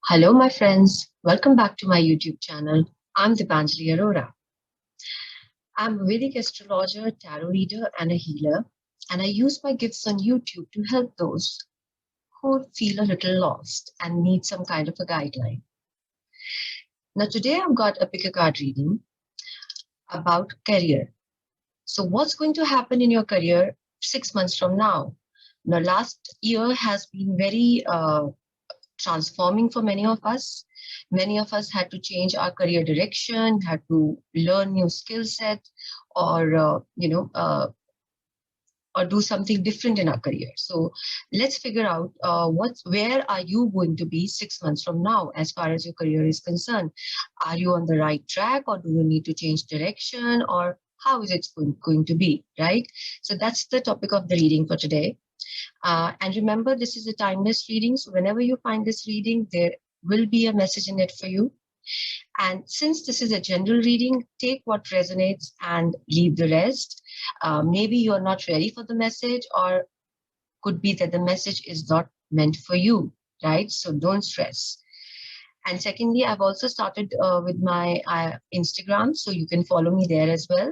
Hello, my friends. Welcome back to my YouTube channel. I'm Dipanjali Arora. I'm a Vedic astrologer, tarot reader, and a healer, and I use my gifts on YouTube to help those who feel a little lost and need some kind of a guideline. Now, today I've got a pick a card reading about career. So, what's going to happen in your career 6 months from now? Now, last year has been very transforming for many of us. Many of us had to change our career direction, had to learn new skill set, or or do something different in our career. So let's figure out where are you going to be 6 months from now as far as your career is concerned. Are you on the right track, or do you need to change direction, or how is it going to be, right? So that's the topic of the reading for today. And remember, this is a timeless reading. So whenever you find this reading, there will be a message in it for you. And since this is a general reading, take what resonates and leave the rest. Maybe you're not ready for the message, or could be that the message is not meant for you, right? So don't stress. And secondly, I've also started with my Instagram, so you can follow me there as well.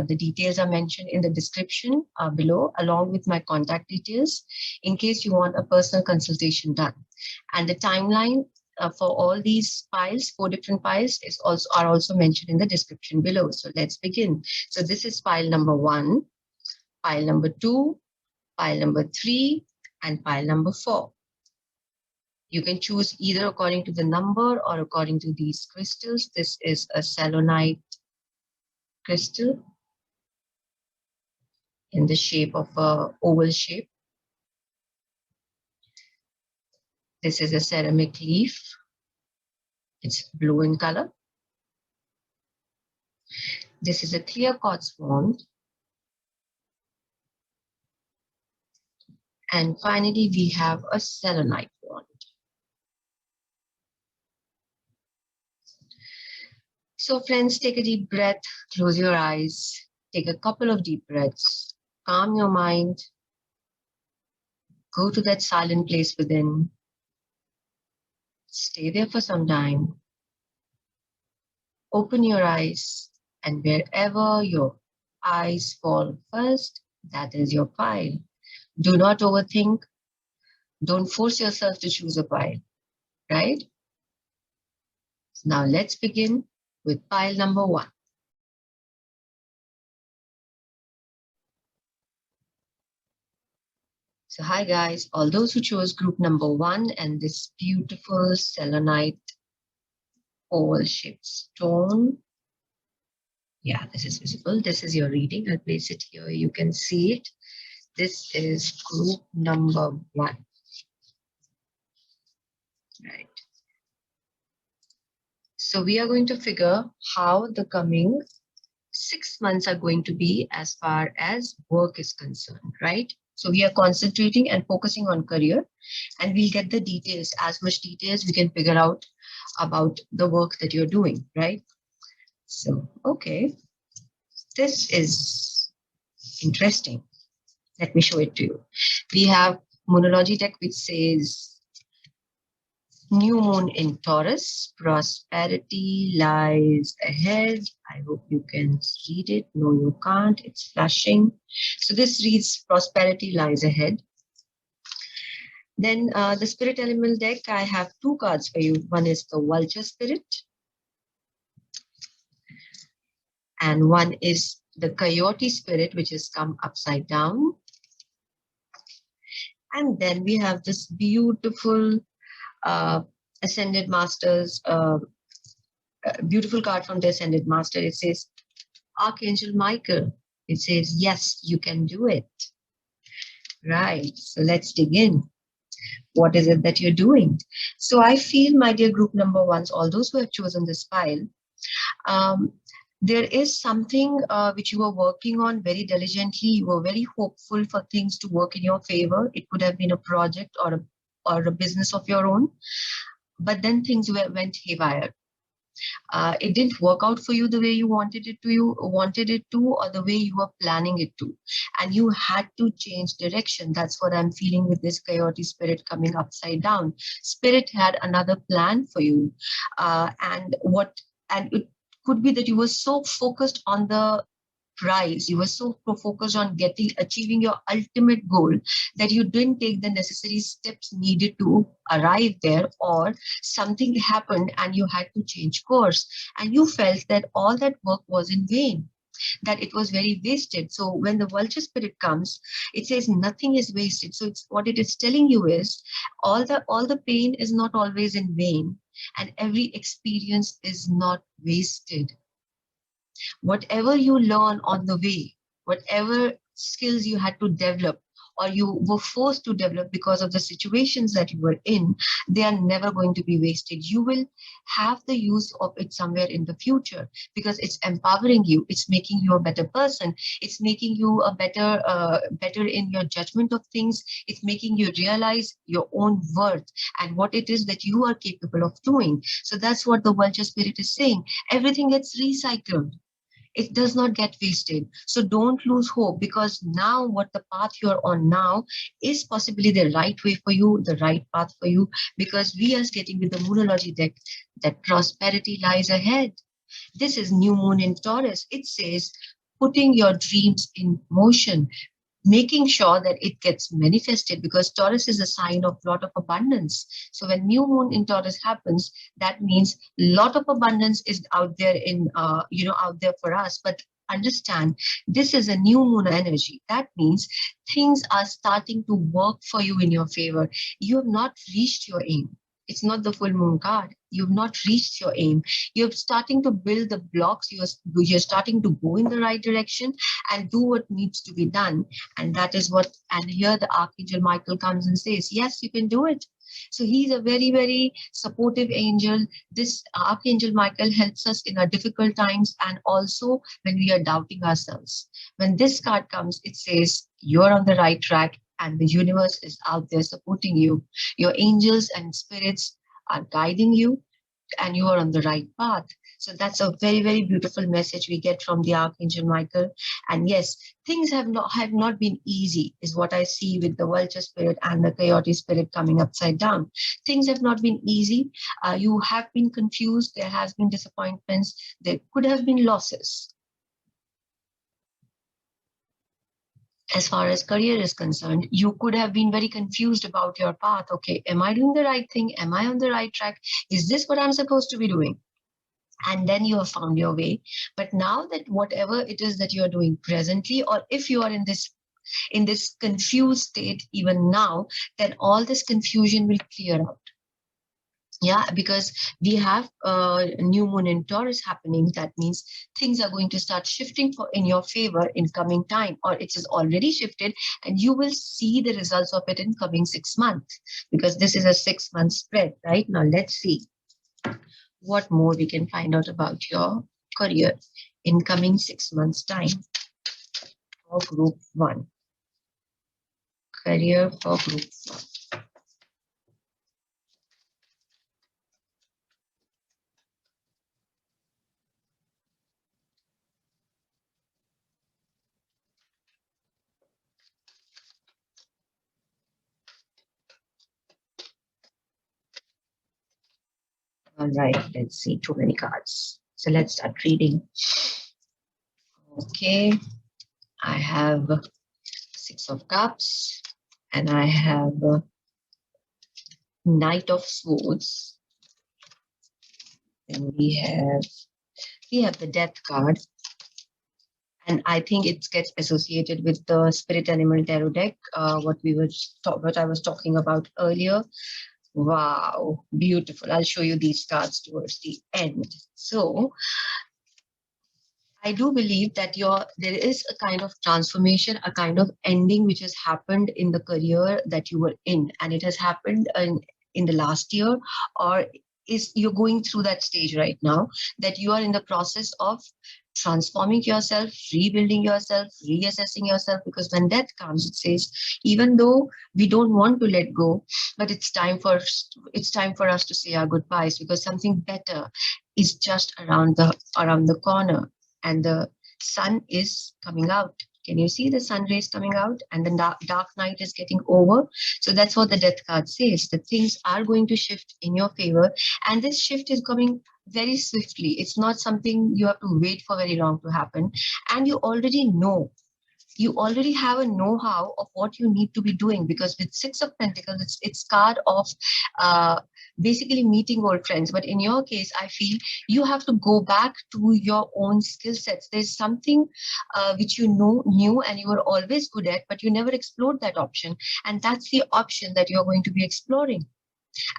The details are mentioned in the description below, along with my contact details, in case you want a personal consultation done. And the timeline for all these files, 4 different files, are also mentioned in the description below. So let's begin. So this is file number 1, file number 2, file number 3, and file number 4. You can choose either according to the number or according to these crystals. This is a selenite crystal in the shape of an oval shape. This is a ceramic leaf. It's blue in color. This is a clear quartz wand. And finally, we have a selenite wand. So friends, take a deep breath, close your eyes, take a couple of deep breaths, calm your mind, go to that silent place within, stay there for some time, open your eyes, and wherever your eyes fall first, that is your pile. Do not overthink, don't force yourself to choose a pile, right? Now let's begin with pile number 1. So hi guys, all those who chose group number 1 and this beautiful selenite oval shaped stone. Yeah, this is visible. This is your reading. I'll place it here. You can see it. This is group number 1. Right. So we are going to figure how the coming 6 months are going to be as far as work is concerned, right? So we are concentrating and focusing on career, and we'll get the details, as much details we can figure out about the work that you're doing, right? So, okay, this is interesting. Let me show it to you. We have Moonology deck, which says, New moon in Taurus, prosperity lies ahead. I hope you can read it. No, you can't. It's flashing. So this reads prosperity lies ahead. Then the spirit element deck, I have 2 cards for you. One is the vulture spirit, and one is the coyote spirit, which has come upside down. And then we have this beautiful Ascended Masters, beautiful card from the Ascended Master. It says Archangel Michael. It says, yes, you can do it. Right. So let's dig in. What is it that you're doing? So I feel, my dear group number 1s, all those who have chosen this file, there is something which you were working on very diligently. You were very hopeful for things to work in your favor. It could have been a project or a business of your own. But then things went haywire. It didn't work out for you the way you wanted it to, or the way you were planning it to, and you had to change direction. That's what I'm feeling with this coyote spirit coming upside down. Spirit had another plan for you, and it could be that you were so focused on the prize, you were so focused on achieving your ultimate goal, that you didn't take the necessary steps needed to arrive there, or something happened and you had to change course, and you felt that all that work was in vain, that it was very wasted. So when the vulture spirit comes, it says nothing is wasted. So it's what it is telling you is all the pain is not always in vain, and every experience is not wasted. Whatever you learn on the way, whatever skills you had to develop or you were forced to develop because of the situations that you were in, they are never going to be wasted. You will have the use of it somewhere in the future, because it's empowering you. It's making you a better person. It's making you a better in your judgment of things. It's making you realize your own worth and what it is that you are capable of doing. So that's what the vulture spirit is saying. Everything gets recycled. It does not get wasted. So don't lose hope, because now what the path you're on now is possibly the right way for you, the right path for you, because we are stating with the Moonology deck that prosperity lies ahead. This is new moon in Taurus. It says putting your dreams in motion, making sure that it gets manifested, because Taurus is a sign of lot of abundance. So when new moon in Taurus happens, that means lot of abundance is out there out there for us. But understand, this is a new moon energy. That means things are starting to work for you in your favor. You have not reached your aim. It's not the full moon card. You've not reached your aim. You're starting to build the blocks. You're starting to go in the right direction and do what needs to be done. And that is what, and here the Archangel Michael comes and says, yes, you can do it. So he's a very, very supportive angel. This Archangel Michael helps us in our difficult times, and also when we are doubting ourselves. When this card comes, it says you're on the right track and the universe is out there supporting you. Your angels and spirits are guiding you, and you are on the right path. So that's a very, very beautiful message we get from the Archangel Michael. And yes, things have not been easy, is what I see with the vulture spirit and the coyote spirit coming upside down. Things have not been easy. You have been confused. There has been disappointments. There could have been losses. As far as career is concerned, you could have been very confused about your path. Okay, am I doing the right thing? Am I on the right track? Is this what I'm supposed to be doing? And then you have found your way. But now that whatever it is that you're doing presently, or if you are in this confused state even now, then all this confusion will clear out. Yeah, because we have a new moon in Taurus happening. That means things are going to start shifting in your favor in coming time, or it is already shifted, and you will see the results of it in coming 6 months, because this is a 6-month spread, right? Now let's see what more we can find out about your career in coming 6 months time for group 1. Career for group 1. All right, let's see, too many cards. So let's start reading. Okay, I have 6 of Cups, and I have Knight of Swords. And we have the Death card. And I think it gets associated with the Spirit Animal Tarot deck, what I was talking about earlier. Wow, beautiful. I'll show you these cards towards the end. So I do believe that there is a kind of transformation, a kind of ending which has happened in the career that you were in, and it has happened in the last year, or you're going through that stage right now, that you are in the process of transforming yourself, rebuilding yourself, reassessing yourself. Because when death comes, it says, even though we don't want to let go, but it's time for us to say our goodbyes, because something better is just around the corner, and the sun is coming out. Can you see the sun rays coming out, and the dark night is getting over? So that's what the death card says, that things are going to shift in your favor, and this shift is coming very swiftly. It's not something you have to wait for very long to happen, and you already have a know-how of what you need to be doing, because with Six of Pentacles, it's card of uh, basically meeting old friends. But in your case, I feel you have to go back to your own skill sets. There's something which you knew and you were always good at, but you never explored that option, and that's the option that you're going to be exploring.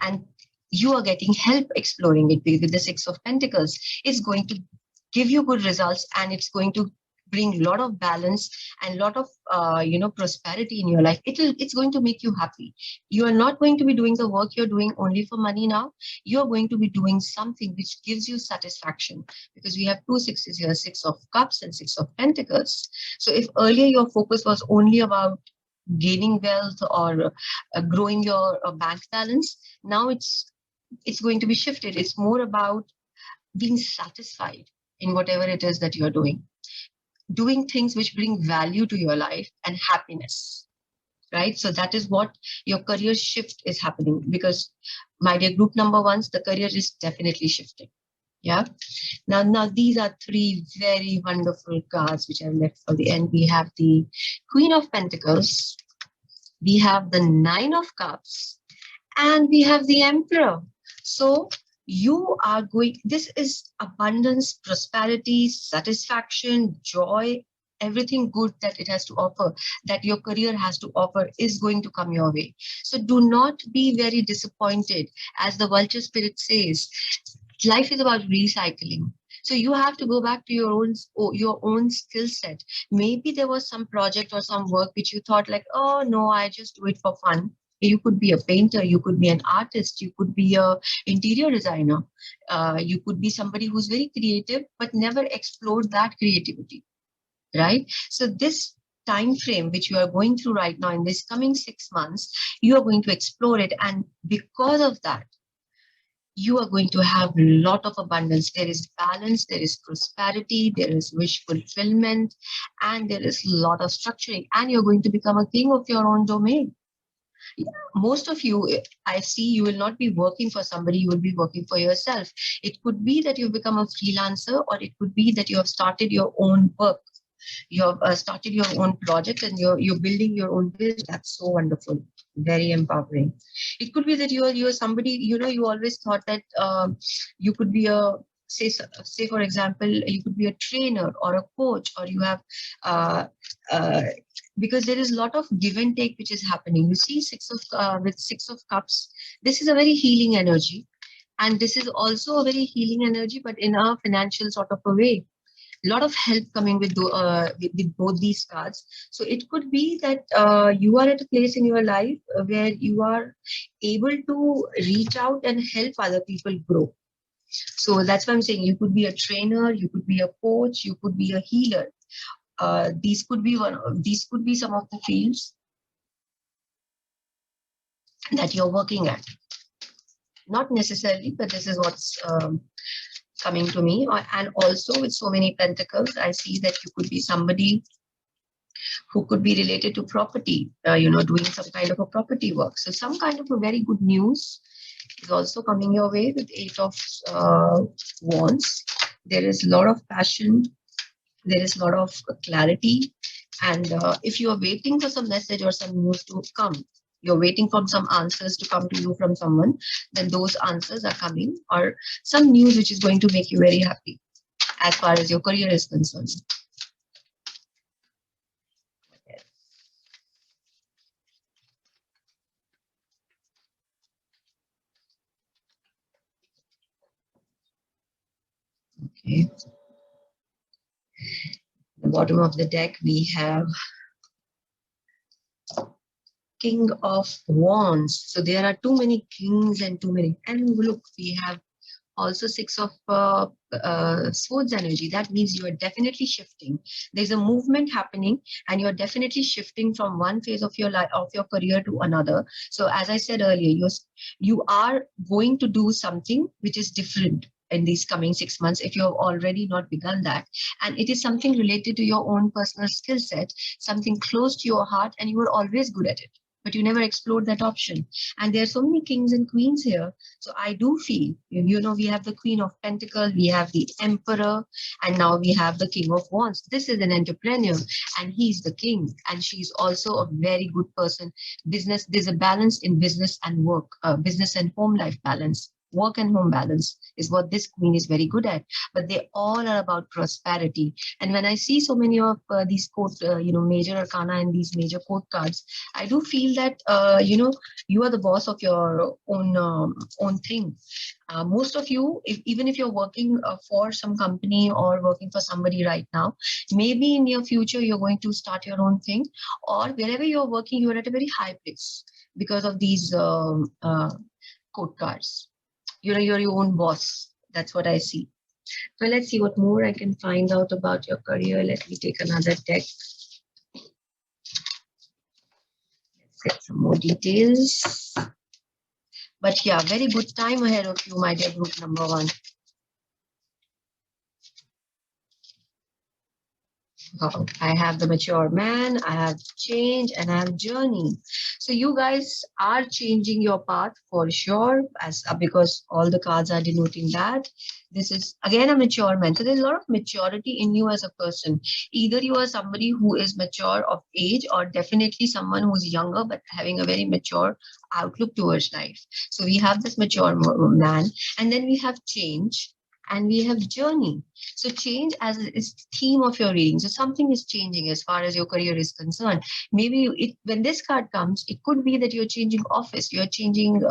And you are getting help exploring it, because the Six of Pentacles is going to give you good results, and it's going to bring a lot of balance and a lot of prosperity in your life. It's going to make you happy. You are not going to be doing the work you're doing only for money now. You're going to be doing something which gives you satisfaction, because we have two sixes here, Six of Cups and Six of Pentacles. So if earlier your focus was only about gaining wealth or growing your bank balance, now it's going to be shifted. It's more about being satisfied in whatever it is that you're doing things which bring value to your life and happiness, right? So that is what your career shift is happening, because my dear group number ones, the career is definitely shifting. Yeah. Now these are three very wonderful cards which I've left for the end. We have the Queen of Pentacles, we have the Nine of Cups, and we have the Emperor. So you are going, this is abundance, prosperity, satisfaction, joy, everything good that it has to offer, that your career has to offer, is going to come your way. So do not be very disappointed. As the vulture spirit says, life is about recycling. So you have to go back to your own skill set. Maybe there was some project or some work which you thought like, oh no, I just do it for fun. You could be a painter, you could be an artist, you could be a interior designer, you could be somebody who's very creative but never explored that creativity, right? So this time frame which you are going through right now, in this coming 6 months, you are going to explore it, and because of that, you are going to have a lot of abundance. There is balance, there is prosperity, there is wish fulfillment, and there is a lot of structuring, and you're going to become a king of your own domain. Most of you, I see, you will not be working for somebody, you will be working for yourself. It could be that you've become a freelancer, or it could be that you have started your own work. You have started your own project, and you're building your own business. That's so wonderful, very empowering. It could be that you're somebody, you always thought that you could be a, say for example, you could be a trainer or a coach, or you have uh, uh, because there is a lot of give and take which is happening. You see, with Six of Cups, this is a very healing energy, and this is also a very healing energy, but in a financial sort of a way. A lot of help coming with both these cards. So it could be that you are at a place in your life where you are able to reach out and help other people grow. So that's why I'm saying you could be a trainer, you could be a coach, you could be a healer. These could be some of the fields that you're working at. Not necessarily, but this is what's coming to me. And also with so many pentacles, I see that you could be somebody who could be related to property, doing some kind of a property work. So some kind of a very good news is also coming your way with Eight of Wands. There is a lot of passion, there is a lot of clarity, and if you are waiting for some message or some news to come, you're waiting for some answers to come to you from someone, then those answers are coming, or some news which is going to make you very happy as far as your career is concerned. Okay. The bottom of the deck, we have King of Wands. So there are too many kings and too many. And look, we have Also 6 of swords energy. That means you are definitely shifting. There's a movement happening, and you're definitely shifting from one phase of your life, of your career, to another. So as I said earlier, you are going to do something which is different in these coming 6 months if you have already not begun that, and it is something related to your own personal skill set, something close to your heart, and you were always good at it, but you never explored that option. And there are so many kings and queens here. So I do feel, we have the Queen of Pentacles, we have the Emperor, and now we have the King of Wands. This is an entrepreneur, and he's the king, and she's also a very good person. Business, there's a balance in business and work, business and home life balance. Work and home balance is what this queen is very good at, but they all are about prosperity. And when I see so many of these quote, major arcana and these major quote cards, I do feel that you are the boss of your own thing. Most of you, even if you're working for some company or working for somebody right now, maybe in near future you're going to start your own thing, or wherever you're working, you're at a very high place because of these quote cards. You're your own boss. That's what I see. So let's see what more I can find out about your career. Let me take another deck. Let's get some more details. But yeah, very good time ahead of you, my dear group number 1. I have the mature man, I have change, and I have journey. So you guys are changing your path for sure, because all the cards are denoting that. This is again a mature man. So there's a lot of maturity in you as a person. Either you are somebody who is mature of age, or definitely someone who's younger but having a very mature outlook towards life. So we have this mature man, and then we have change, and we have journey. So change as is theme of your reading. So something is changing as far as your career is concerned. Maybe when this card comes, it could be that you're changing office, you're changing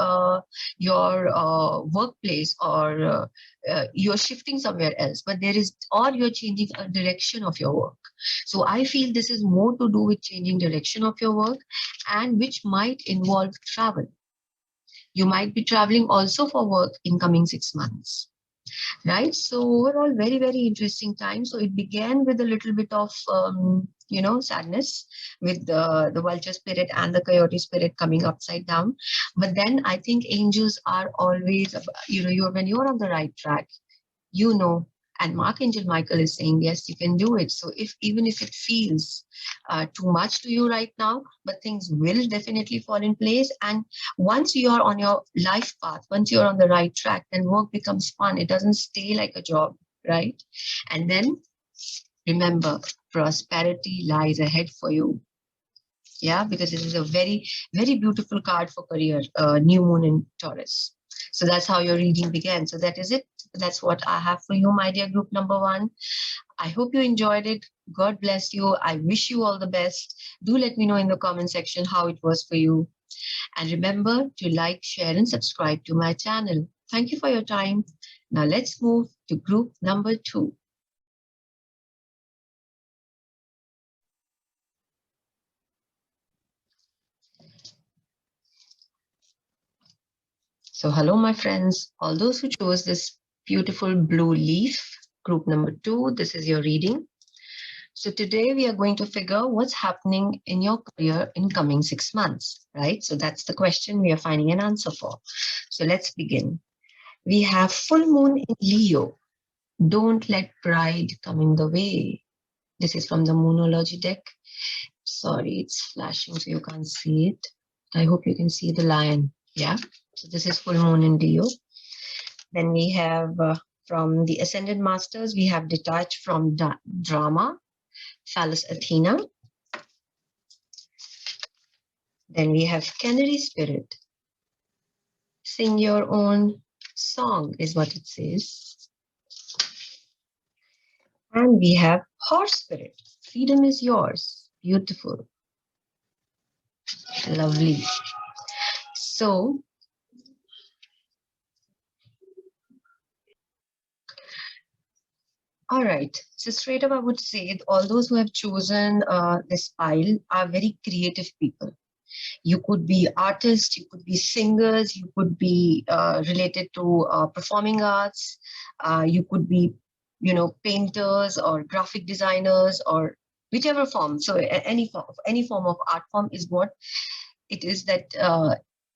your workplace, or you're shifting somewhere else. But or you're changing a direction of your work. So I feel this is more to do with changing direction of your work, and which might involve travel. You might be traveling also for work in coming 6 months. Right. So overall, very, very interesting time. So it began with a little bit of, sadness with the vulture spirit and the coyote spirit coming upside down. But then I think angels are always, when you're on the right track, and Archangel Michael is saying, yes, you can do it. So even if it feels too much to you right now, but things will definitely fall in place. And once you are on your life path, once you're on the right track, then work becomes fun. It doesn't stay like a job, right? And then remember, prosperity lies ahead for you. Yeah, because this is a very, very beautiful card for career, new moon in Taurus. So that's how your reading began. So that is it. That's what I have for you, my dear group number 1. I hope you enjoyed it. God bless you. I wish you all the best. Do let me know in the comment section how it was for you. And remember to like, share, and subscribe to my channel. Thank you for your time. Now let's move to group number 2. So hello, my friends, all those who chose this beautiful blue leaf, group number 2, this is your reading. So today we are going to figure what's happening in your career in coming 6 months, right? So that's the question we are finding an answer for. So let's begin. We have full moon in Leo. Don't let pride come in the way. This is from the Moonology deck. Sorry, it's flashing so you can't see it. I hope you can see the lion. Yeah. So this is full moon in Leo. Then we have from the Ascended Masters, we have detached from drama, Phallus Athena. Then we have Canary Spirit. Sing your own song is what it says. And we have Horse Spirit. Freedom is yours. Beautiful. Lovely. So all right. So straight up, I would say all those who have chosen this pile are very creative people. You could be artists, you could be singers, you could be related to performing arts, you could be, painters or graphic designers or whichever form. So any form of art form is what it is that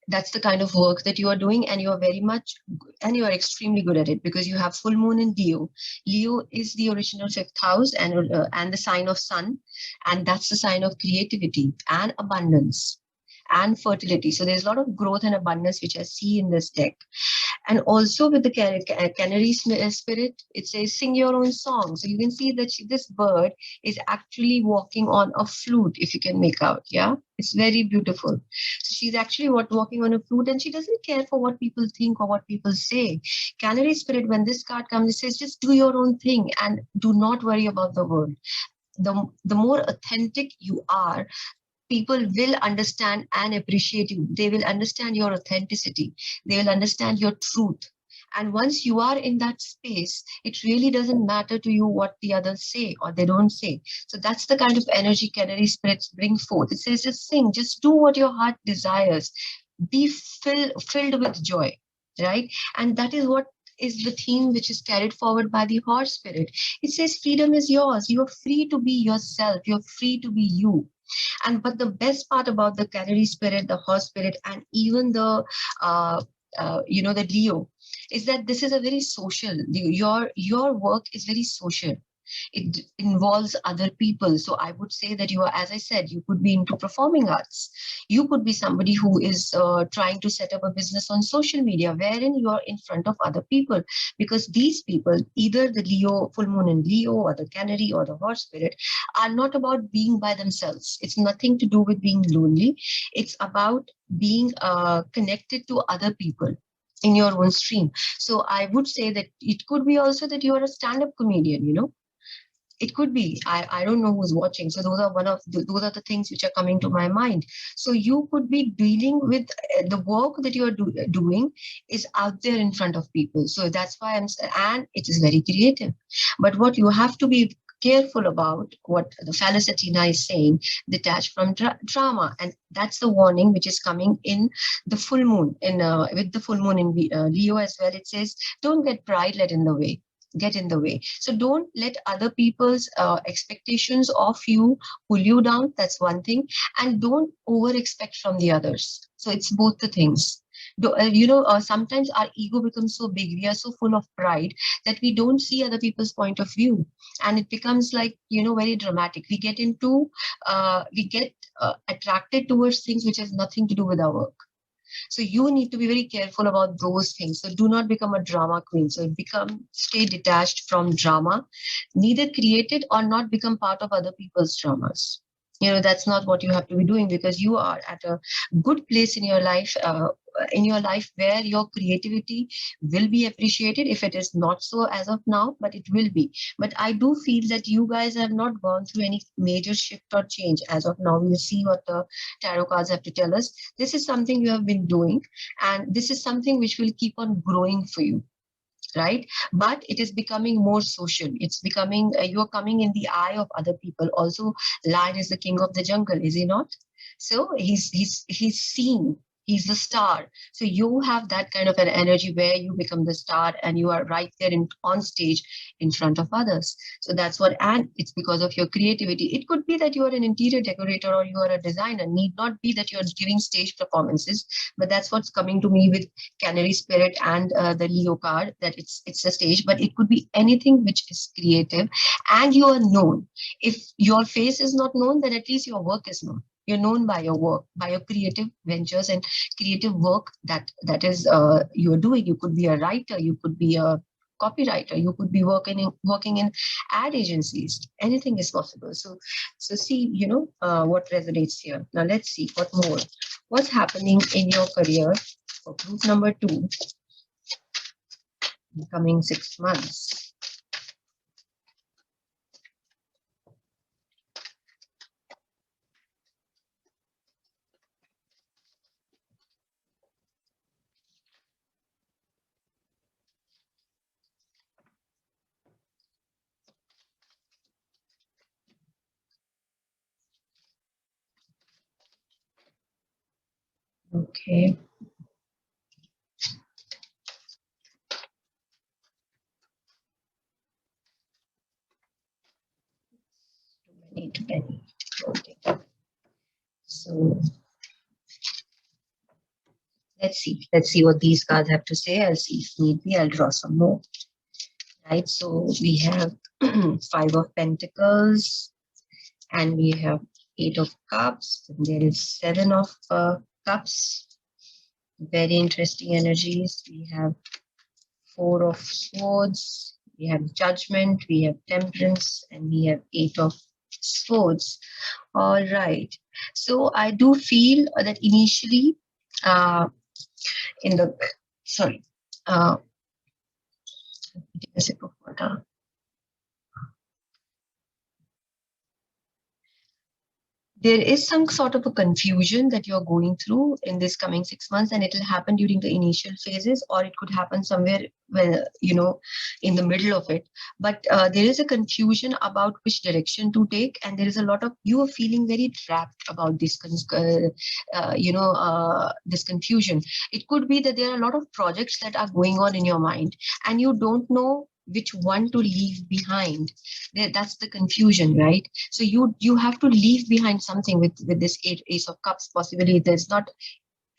that's the kind of work that you are doing, and you are very much and you are extremely good at it because you have full moon in Leo. Leo is the original fifth house and the sign of sun, and that's the sign of creativity and abundance and fertility. So there's a lot of growth and abundance which I see in this deck. And also with the canary spirit, it says sing your own song. So you can see that this bird is actually walking on a flute, if you can make out. Yeah, it's very beautiful. So she's actually walking on a flute, and she doesn't care for what people think or what people say. Canary spirit, when this card comes, it says just do your own thing and do not worry about the world. The more authentic you are, people will understand and appreciate you. They will understand your authenticity. They will understand your truth. And once you are in that space, it really doesn't matter to you what the others say or they don't say. So that's the kind of energy canary spirits bring forth. It says, just sing, just do what your heart desires. Be filled with joy, right? And that is what is the theme which is carried forward by the horse spirit. It says freedom is yours. You are free to be yourself. You're free to be you. And but the best part about the canary spirit, the horse spirit, and even uh, the Leo, is that this is a very social. Your work is very social. It involves other people. So I would say that you are, as I said, you could be into performing arts. You could be somebody who is trying to set up a business on social media, wherein you are in front of other people. Because these people, either the Leo, full moon in Leo, or the canary, or the horse spirit, are not about being by themselves. It's nothing to do with being lonely. It's about being connected to other people in your own stream. So I would say that it could be also that you are a stand-up comedian. It could be. I don't know who's watching. So those are those are the things which are coming to my mind. So you could be dealing with the work that you are doing is out there in front of people. So that's why and it is very creative. But what you have to be careful about, what the Phallisatina is saying, detached from drama. And that's the warning which is coming in the full moon, with the full moon in Leo as well. It says, don't get pride get in the way. So don't let other people's expectations of you pull you down. That's one thing. And don't over expect from the others. So it's both the things. Sometimes our ego becomes so big. We are so full of pride that we don't see other people's point of view. And it becomes like, very dramatic. We get attracted towards things which has nothing to do with our work. So you need to be very careful about those things. So do not become a drama queen. So stay detached from drama, neither create it or not become part of other people's dramas. That's not what you have to be doing, because you are at a good place in your life where your creativity will be appreciated. If it is not so as of now, but it will be. But I do feel that you guys have not gone through any major shift or change as of now. We'll see what the tarot cards have to tell us. This is something you have been doing, and this is something which will keep on growing for you, right? But it is becoming more social. It's becoming, you're coming in the eye of other people. Also, lion is the king of the jungle, is he not? So he's seen. He's the star. So you have that kind of an energy where you become the star and you are right there on stage in front of others. So that's what, and it's because of your creativity. It could be that you are an interior decorator or you are a designer. Need not be that you're giving stage performances, but that's what's coming to me with Canary Spirit and the Leo card, that it's a stage, but it could be anything which is creative and you are known. If your face is not known, then at least your work is known. You're known by your work, by your creative ventures and creative work that is you're doing. You could be a writer, you could be a copywriter, you could be working in ad agencies. Anything is possible. So see, what resonates here. Now let's see what more. What's happening in your career for group number 2 in the coming 6 months? Okay. Too many. Okay. So let's see. Let's see what these cards have to say. I'll see if need be. I'll draw some more. Right. So we have Five of Pentacles, and we have Eight of Cups. And there is Seven of Cups. Very interesting energies. We have Four of Swords. We have Judgment. We have Temperance, and we have Eight of Swords. All right. So I do feel that initially, in the sorry, take a sip of water. There is some sort of a confusion that you're going through in this coming 6 months, and it will happen during the initial phases, or it could happen somewhere when, in the middle of it. But there is a confusion about which direction to take, and there is a lot of, you are feeling very trapped about this this confusion. It could be that there are a lot of projects that are going on in your mind, and you don't know which one to leave behind. That's the confusion, right? So you have to leave behind something with this Ace of Cups. Possibly there's not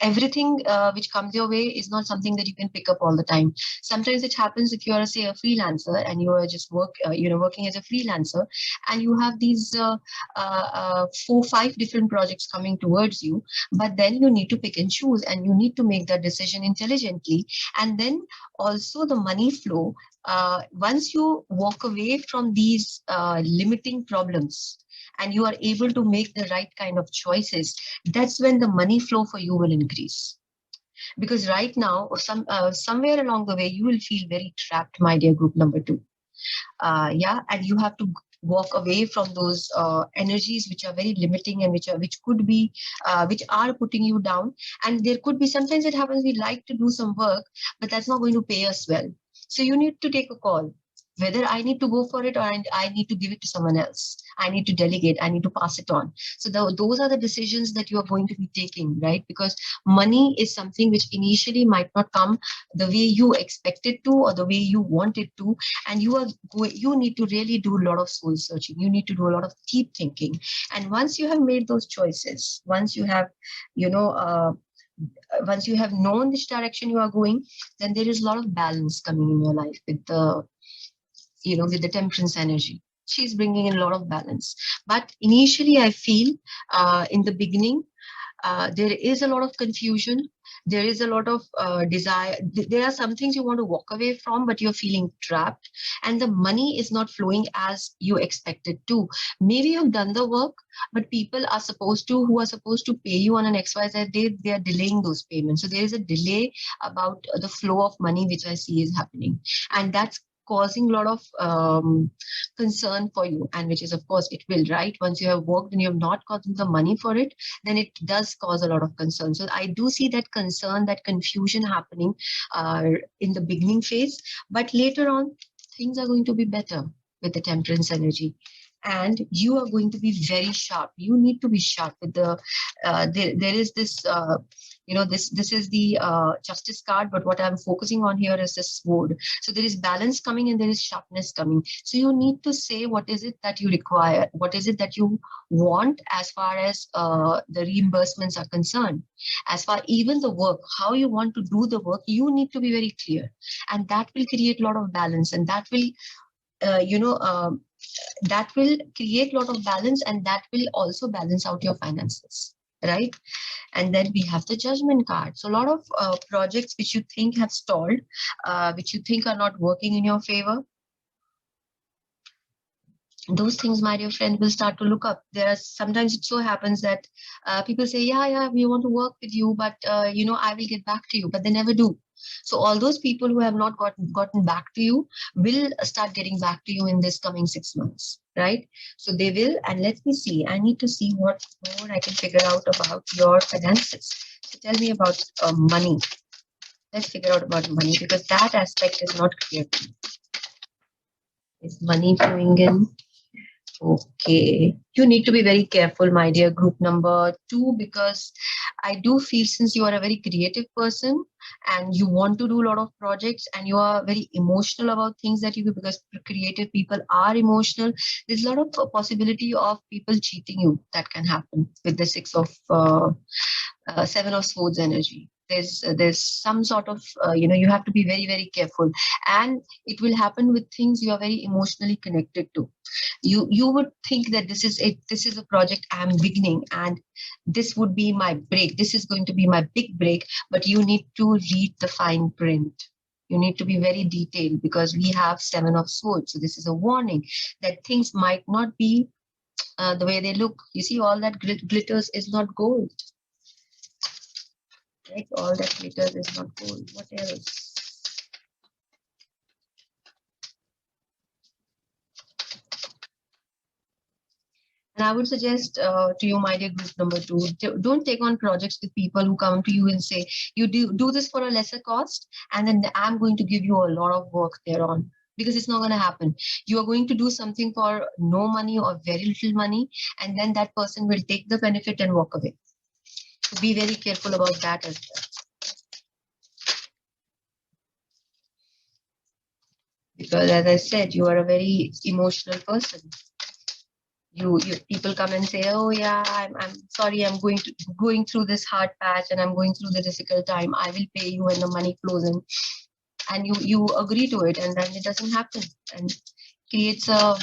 everything which comes your way is not something that you can pick up all the time. Sometimes it happens if you are, say, a freelancer, and you are just working as a freelancer, and you have these 4-5 different projects coming towards you, but then you need to pick and choose, and you need to make that decision intelligently. And then also the money flow, once you walk away from these limiting problems, and you are able to make the right kind of choices, that's when the money flow for you will increase. Because right now, somewhere along the way, you will feel very trapped, my dear group number 2. And you have to walk away from those energies which are very limiting, and which are putting you down. And there could be, sometimes it happens, we like to do some work, but that's not going to pay us well. So you need to take a call whether I need to go for it, or I need to give it to someone else. I need to delegate. I need to pass it on. So those are the decisions that you are going to be taking, right? Because money is something which initially might not come the way you expect it to, or the way you want it to. And you need to really do a lot of soul searching. You need to do a lot of deep thinking. And once you have made those choices, once you have, once you have known which direction you are going, then there is a lot of balance coming in your life with the Temperance energy. She's bringing in a lot of balance. But initially, I feel in the beginning, there is a lot of confusion. There is a lot of desire. There are some things you want to walk away from, but you're feeling trapped, and the money is not flowing as you expected to. Maybe you've done the work, but people who are supposed to pay you on an XYZ day, they are delaying those payments. So there is a delay about the flow of money, which I see is happening. And that's causing a lot of concern for you, and which is, of course, it will, right? Once you have worked and you have not gotten the money for it, then it does cause a lot of concern. So I do see that concern, that confusion happening in the beginning phase, but later on, things are going to be better with the Temperance energy. And you are going to be very sharp. You need to be sharp with there is this, this is the Justice card, but what I'm focusing on here is the Sword. So there is balance coming, and there is sharpness coming. So you need to say, what is it that you require? What is it that you want as far as the reimbursements are concerned? As far even the work, how you want to do the work, you need to be very clear. And that will create a lot of balance, and that will, that will create a lot of balance, and that will also balance out your finances, right? And then we have the Judgment card. So a lot of projects which you think have stalled, which you think are not working in your favor, those things, my dear friend, will start to look up. There are sometimes, it so happens that people say, yeah, we want to work with you, but I will get back to you, but they never do. So all those people who have not gotten back to you will start getting back to you in this coming 6 months, right? So they will. And let me see, I need to see what more I can figure out about your finances. So tell me about money. Let's figure out about money, because that aspect is not clear to me. Is money flowing in? Okay, you need to be very careful, my dear group number 2, because I do feel since you are a very creative person and you want to do a lot of projects and you are very emotional about things that you do, because creative people are emotional, there's a lot of possibility of people cheating you that can happen with the seven of swords energy. There's some sort of you have to be very very careful, and it will happen with things you are very emotionally connected to. You would think that this is a project I'm beginning and this would be my break, this is going to be my big break, but you need to read the fine print. You need to be very detailed because we have seven of swords, so this is a warning that things might not be the way they look. You see, all that glitters is not gold, right? All that glitters is not gold. What else? And I would suggest to you, my dear group number 2, don't take on projects with people who come to you and say, you do this for a lesser cost, and then I'm going to give you a lot of work thereon. Because it's not going to happen. You are going to do something for no money or very little money, and then that person will take the benefit and walk away. So be very careful about that as well. Because as I said, you are a very emotional person. You people come and say, oh yeah, I'm sorry, I'm going through this hard patch and I'm going through the difficult time, I will pay you when the money flows in, and you agree to it, and then it doesn't happen and creates a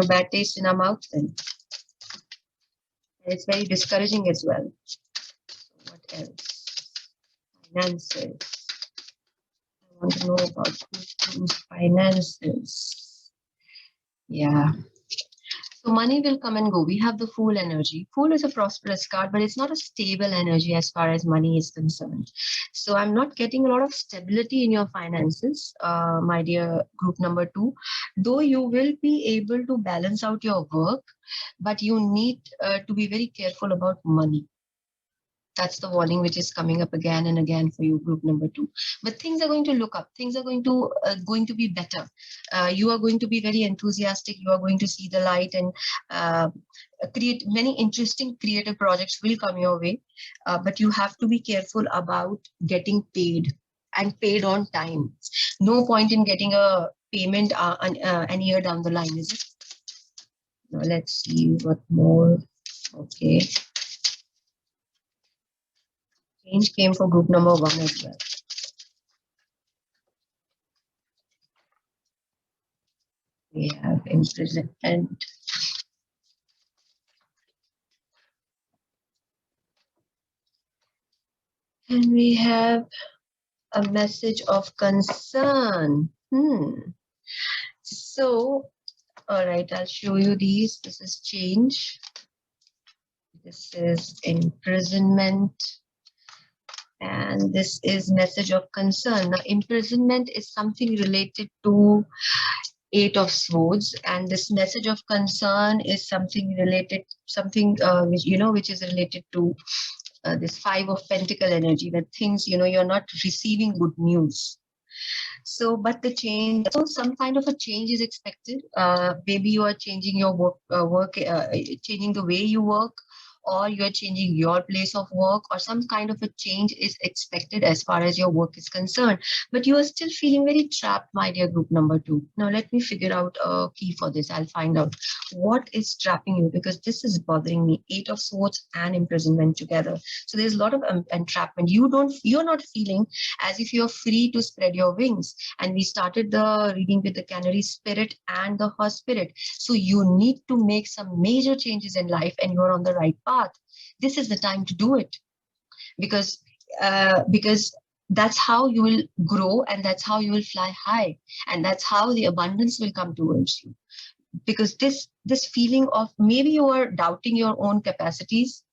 bad taste in our mouth then, and it's very discouraging as well. So what else? Finances. I want to know about whose finances. Yeah. So money will come and go. We have the Fool energy. Fool is a prosperous card, but it's not a stable energy as far as money is concerned. So I'm not getting a lot of stability in your finances, my dear group number 2. Though you will be able to balance out your work, but you need to be very careful about money. That's the warning which is coming up again and again for you, group number 2. But things are going to look up. Things are going to be better. You are going to be very enthusiastic. You are going to see the light, and create many interesting creative projects will come your way. But you have to be careful about getting paid, and paid on time. No point in getting a payment an year down the line, is it? Now let's see what more. Okay. Change came for group number 1 as well. We have imprisonment. And we have a message of concern. So, all right, I'll show you these. This is change. This is imprisonment. And this is message of concern. Now, imprisonment is something related to 8 of swords, and this message of concern is something related, which is related to this 5 of pentacle energy, that things, you're not receiving good news. So, but the change, so some kind of a change is expected. Maybe you are changing your work, changing the way you work, or you're changing your place of work, or some kind of a change is expected as far as your work is concerned. But you are still feeling very trapped, my dear group number 2. Now, let me figure out a key for this. I'll find out what is trapping you, because this is bothering me. 8 of swords and imprisonment together. So there's a lot of entrapment. You're not feeling as if you're free to spread your wings. And we started the reading with the canary spirit and the horse spirit. So you need to make some major changes in life, and you're on the right path. This is the time to do it, because that's how you will grow, and that's how you will fly high, and that's how the abundance will come towards you. Because this feeling of maybe you are doubting your own capacities,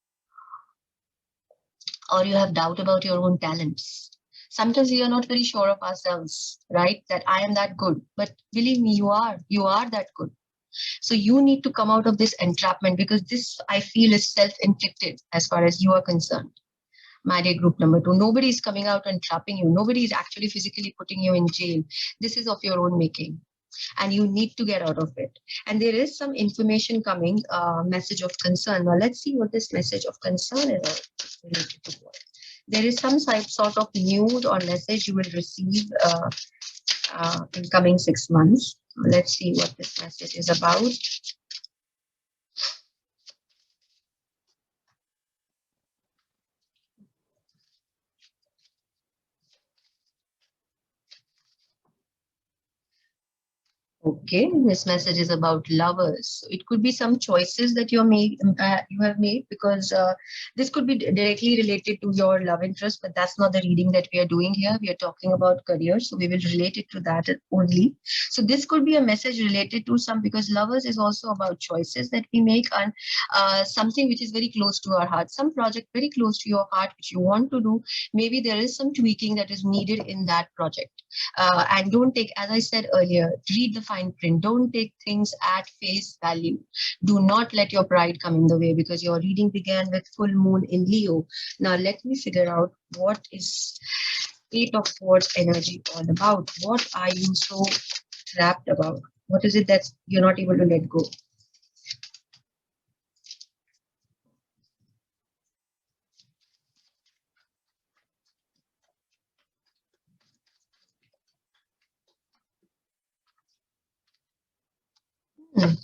or you have doubt about your own talents. Sometimes we are not very sure of ourselves, right? That I am that good. But believe me, you are that good. So you need to come out of this entrapment, because this, I feel, is self-inflicted as far as you are concerned. My dear group number 2, nobody is coming out and trapping you. Nobody is actually physically putting you in jail. This is of your own making. and you need to get out of it. And there is some information coming, message of concern. Now let's see what this message of concern is related to. What there is some sort of news or message you will receive in coming 6 months. Let's see what this message is about. Okay, this message is about lovers. So it could be some choices that you have made, because this could be directly related to your love interest, but that's not the reading that we are doing here. We are talking about career, so we will relate it to that only. So this could be a message related to some, because lovers is also about choices that we make, and something which is very close to our heart, some project very close to your heart which you want to do. Maybe there is some tweaking that is needed in that project. And don't take, as I said earlier, read the fine print. Don't take things at face value. Do not let your pride come in the way, because your reading began with full moon in Leo. Now let me figure out what is Eight of Swords energy all about. What are you so trapped about? What is it that you're not able to let go?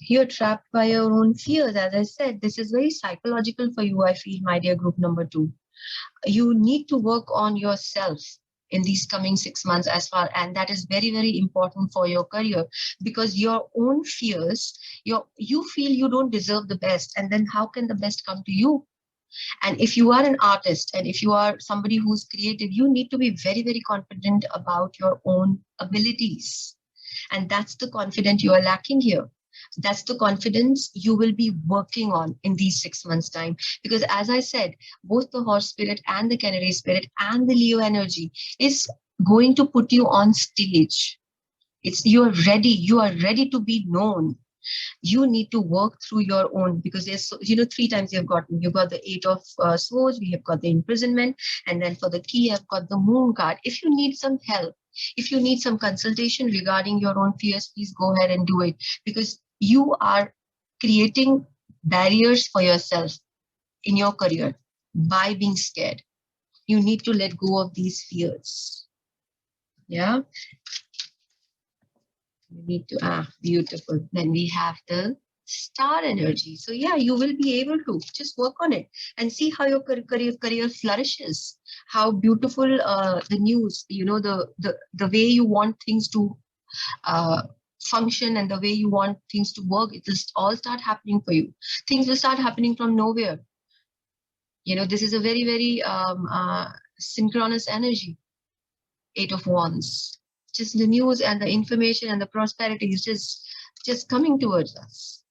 You're trapped by your own fears. As I said, this is very psychological for you, I feel, my dear group number 2. You need to work on yourself in these coming 6 months, and that is very, very important for your career, because your own fears, you feel you don't deserve the best, and then how can the best come to you? And if you are an artist, and if you are somebody who's creative, you need to be very, very confident about your own abilities. And that's the confidence you are lacking here. That's the confidence you will be working on in these 6 months' time. Because as I said, both the horse spirit and the canary spirit and the Leo energy is going to put you on stage. You are ready to be known. You need to work through your own, because there's, 3 times you got the Eight of Swords, we have got the imprisonment, and then for the key I've got the Moon card. If you need some help, if you need some consultation regarding your own fears, please go ahead and do it, because you are creating barriers for yourself in your career by being scared. You need to let go of these fears. Yeah, you need to, beautiful. Then we have the star energy. So yeah, you will be able to just work on it and see how your career flourishes. How beautiful the news, the way you want things to function, and the way you want things to work, it will all start happening for you. Things will start happening from nowhere. This is a very, very synchronous energy. Eight of Wands. Just the news and the information and the prosperity is just coming towards us.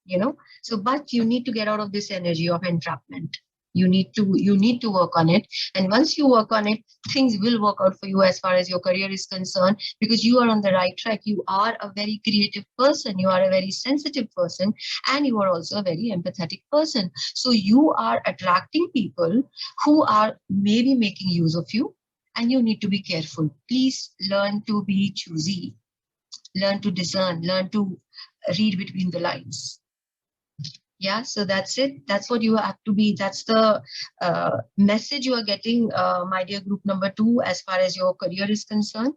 So, but you need to get out of this energy of entrapment. You need to work on it. And once you work on it, things will work out for you as far as your career is concerned, because you are on the right track. You are a very creative person. You are a very sensitive person, and you are also a very empathetic person. So you are attracting people who are maybe making use of you, and you need to be careful. Please learn to be choosy, learn to discern, learn to read between the lines. Yeah, so that's it. That's what you have to be. That's the message you are getting, my dear group number 2, as far as your career is concerned.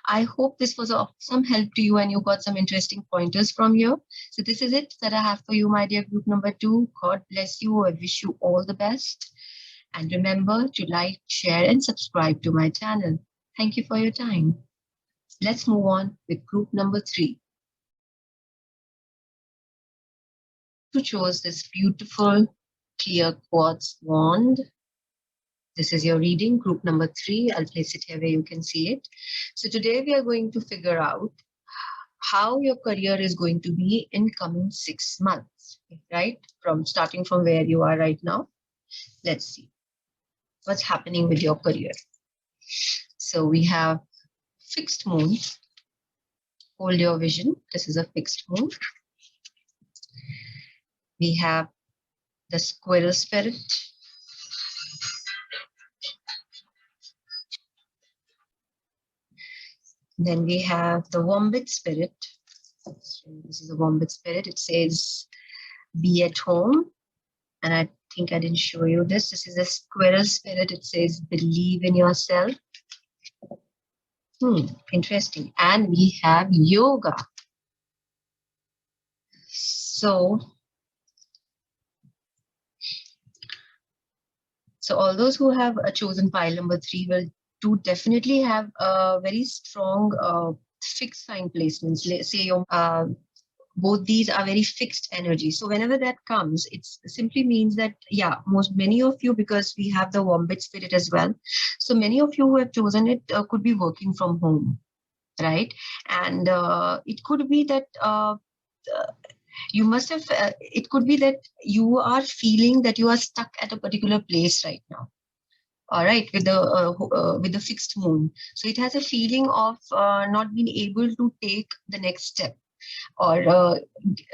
I hope this was of some help to you and you got some interesting pointers from here. So this is it that I have for you, my dear group number 2. God bless you. I wish you all the best. And remember to like, share, and subscribe to my channel. Thank you for your time. Let's move on with group number 3. Who chose this beautiful clear quartz wand? This is your reading, group number 3. I'll place it here where you can see it. So today we are going to figure out how your career is going to be in coming 6 months, right? Starting from where you are right now. Let's see what's happening with your career. So we have fixed moon. Hold your vision. This is a fixed moon. We have the squirrel spirit. Then we have the wombat spirit. This is a Wombat spirit. It says, be at home. And I think I didn't show you this. This is a squirrel spirit. It says, believe in yourself. Interesting. And we have yoga. So all those who have chosen pile number 3 will definitely have a very strong fixed sign placements. Let's say your both these are very fixed energy. So whenever that comes, it simply means that, yeah, many of you, because we have the Wombat spirit as well. So many of you who have chosen it could be working from home, right? And it could be that you must have, it could be that you are feeling that you are stuck at a particular place right now. All right, with the fixed moon. So it has a feeling of not being able to take the next step, or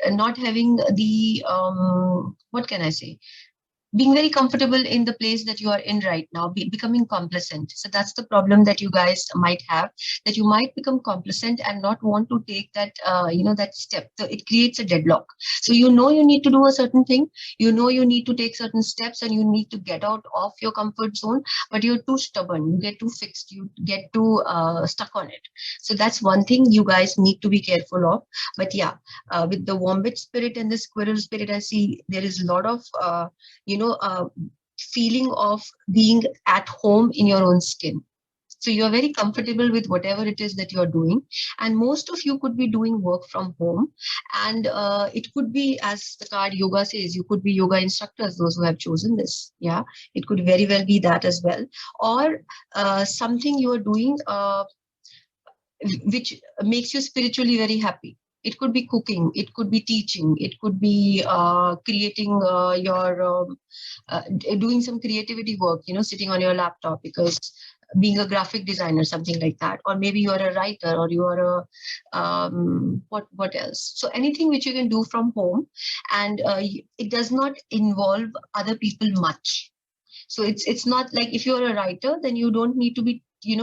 not having the, what can I say, being very comfortable in the place that you are in right now, becoming complacent. So that's the problem that you guys might have, that you might become complacent and not want to take that, that step. So it creates a deadlock. So you need to do a certain thing, you need to take certain steps, and you need to get out of your comfort zone, but you're too stubborn, you get too fixed, you get too stuck on it. So that's one thing you guys need to be careful of. But yeah, with the Wombat spirit and the squirrel spirit, I see there is a lot of feeling of being at home in your own skin. So you're very comfortable with whatever it is that you're doing. And most of you could be doing work from home. And it could be, as the card yoga says, you could be yoga instructors, those who have chosen this. Yeah, it could very well be that as well. Or something you're doing which makes you spiritually very happy. It could be cooking, it could be teaching, it could be creating doing some creativity work, sitting on your laptop, because being a graphic designer, something like that. Or maybe you're a writer, or you are what else? So anything which you can do from home, and it does not involve other people much. So it's not like, if you're a writer, then you don't need to be, you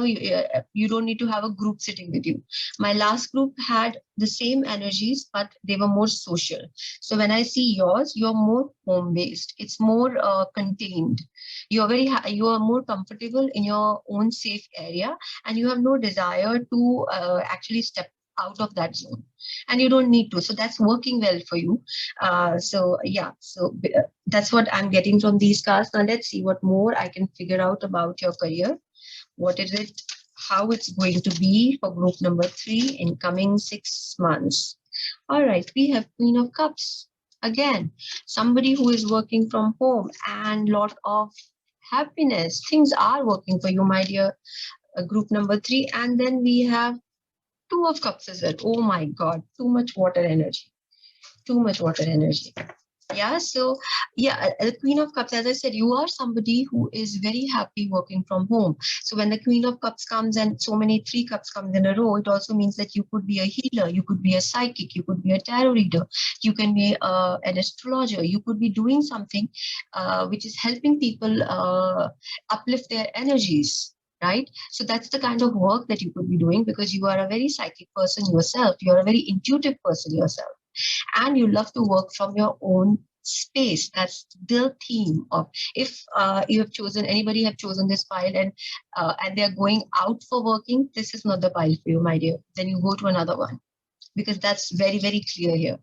don't need to have a group sitting with you. My last group had the same energies, but they were more social. So when I see yours, you're more home based. It's more contained. You are more comfortable in your own safe area, and you have no desire to actually step out of that zone, and you don't need to. So that's working well for you. So yeah, so that's what I'm getting from these cards. Now let's see what more I can figure out about your career. What is it, how it's going to be for group number 3 in coming 6 months. All right, we have Queen of Cups. Again, somebody who is working from home, and lot of happiness. Things are working for you, my dear, group number 3. And then we have Two of Cups as well. Oh my God, too much water energy. Too much water energy. Yeah, so yeah, the Queen of Cups, as I said, you are somebody who is very happy working from home. So when the Queen of Cups comes and so many 3 cups comes in a row, it also means that you could be a healer, you could be a psychic, you could be a tarot reader, you can be an astrologer, you could be doing something which is helping people uplift their energies. Right? So that's the kind of work that you could be doing, because you are a very psychic person yourself. You're a very intuitive person yourself. And you love to work from your own space. That's the theme of, if you have chosen, anybody have chosen this pile, and they're going out for working, this is not the pile for you, my dear. Then you go to another one, because that's very, very clear here.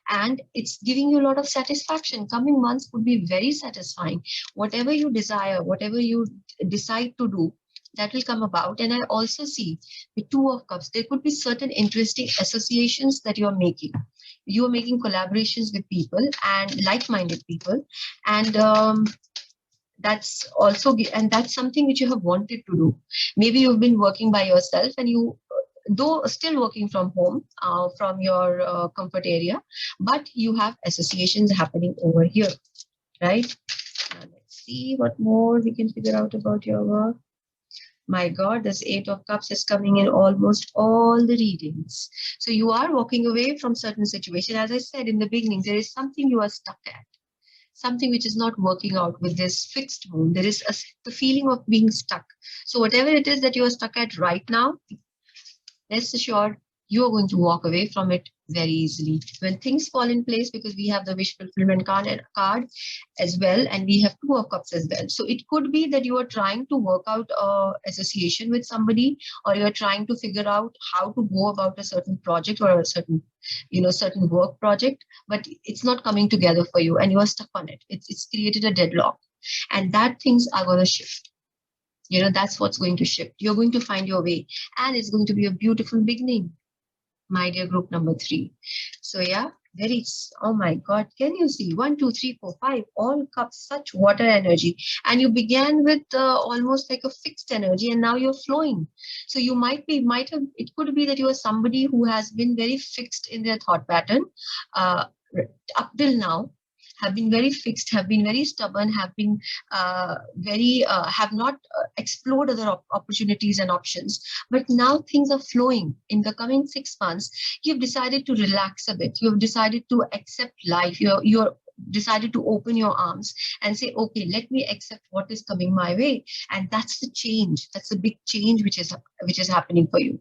And it's giving you a lot of satisfaction. Coming months would be very satisfying. Whatever you desire, whatever you decide to do, that will come about. And I also see the Two of Cups. There could be certain interesting associations that you're making. You're making collaborations with people, and like-minded people. And that's also, and that's something which you have wanted to do. Maybe you've been working by yourself, and you, though still working from home, from your comfort area, but you have associations happening over here, right? Now let's see what more we can figure out about your work. My God, this 8 of Cups is coming in almost all the readings. So you are walking away from certain situation. As I said in the beginning, there is something you are stuck at, something which is not working out with this fixed moon. There is the feeling of being stuck. So whatever it is that you are stuck at right now, rest assured, you are going to walk away from it very easily. When things fall in place, because we have the wish fulfillment card as well, and we have two of cups as well. So it could be that you are trying to work out association with somebody, or you are trying to figure out how to go about a certain project or a certain, certain work project, but it's not coming together for you and you are stuck on it. It's created a deadlock, and that things are going to shift. That's what's going to shift. You're going to find your way, and it's going to be a beautiful beginning, my dear group number 3. So yeah, oh my God, can you see 1, 2, 3, 4, 5, all cups, such water energy. And you began with almost like a fixed energy, and now you're flowing. So you it could be that you are somebody who has been very fixed in their thought pattern up till now, have been very fixed, have been very stubborn, have been have not explored other opportunities and options. But now things are flowing. In the coming 6 months, you've decided to relax a bit. You've decided to accept life. You're decided to open your arms and say, okay, let me accept what is coming my way. And that's the change. That's a big change which is happening for you.